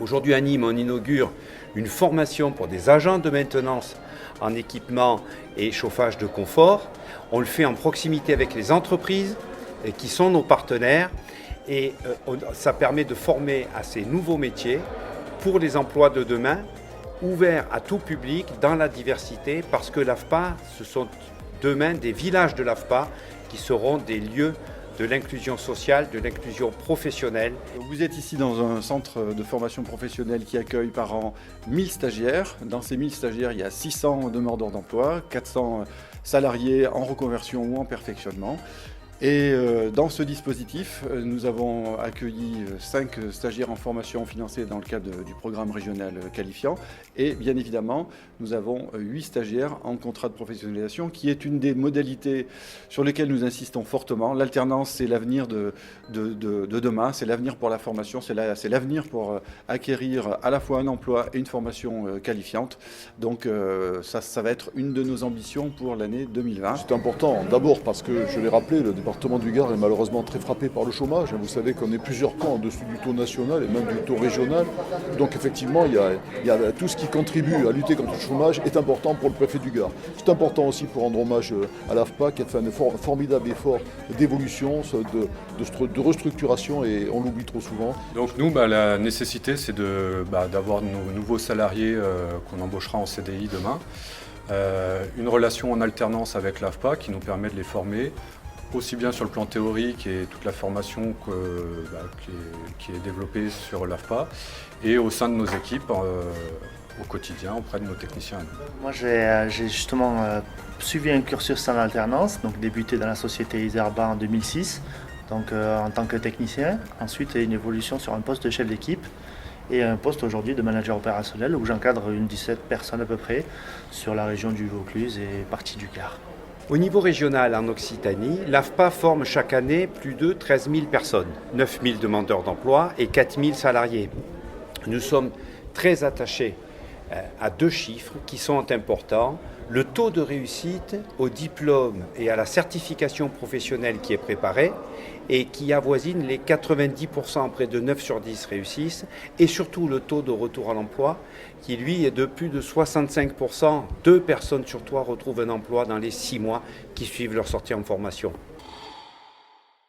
Aujourd'hui à Nîmes, on inaugure une formation pour des agents de maintenance en équipement et chauffage de confort. On le fait en proximité avec les entreprises qui sont nos partenaires et ça permet de former à ces nouveaux métiers pour les emplois de demain, ouverts à tout public dans la diversité, parce que l'AFPA, ce sont demain des villages de l'AFPA qui seront des lieux de l'inclusion sociale, de l'inclusion professionnelle. Vous êtes ici dans un centre de formation professionnelle qui accueille par an 1000 stagiaires. Dans ces 1000 stagiaires, il y a 600 demandeurs d'emploi, 400 salariés en reconversion ou en perfectionnement. Et dans ce dispositif, nous avons accueilli 5 stagiaires en formation financés dans le cadre du programme régional qualifiant. Et bien évidemment, nous avons 8 stagiaires en contrat de professionnalisation, qui est une des modalités sur lesquelles nous insistons fortement. L'alternance, c'est l'avenir de demain, c'est l'avenir pour la formation, c'est l'avenir pour acquérir à la fois un emploi et une formation qualifiante. Donc ça va être une de nos ambitions pour l'année 2020. C'est important, d'abord parce que, je l'ai rappelé, le département du Gard est malheureusement très frappé par le chômage. Vous savez qu'on est plusieurs points en dessous du taux national et même du taux régional. Donc effectivement, il y a tout ce qui contribue à lutter contre le chômage est important pour le préfet du Gard. C'est important aussi pour rendre hommage à l'AFPA qui a fait un formidable effort d'évolution, de restructuration, et on l'oublie trop souvent. Donc nous, la nécessité, c'est d'avoir nos nouveaux salariés qu'on embauchera en CDI demain. Une relation en alternance avec l'AFPA qui nous permet de les former, aussi bien sur le plan théorique et toute la formation qui est développée sur l'AFPA, et au sein de nos équipes au quotidien auprès de nos techniciens. Moi j'ai justement suivi un cursus en alternance, donc débuté dans la société Iserba en 2006, donc en tant que technicien. Ensuite une évolution sur un poste de chef d'équipe et un poste aujourd'hui de manager opérationnel où j'encadre une 17 personnes à peu près sur la région du Vaucluse et partie du Gard. Au niveau régional en Occitanie, l'AFPA forme chaque année plus de 13 000 personnes, 9 000 demandeurs d'emploi et 4 000 salariés. Nous sommes très attachés à 2 chiffres qui sont importants. Le taux de réussite au diplôme et à la certification professionnelle qui est préparée et qui avoisine les 90%, près de 9 sur 10 réussissent, et surtout le taux de retour à l'emploi qui lui est de plus de 65%. 2 personnes sur 3 retrouvent un emploi dans les 6 mois qui suivent leur sortie en formation.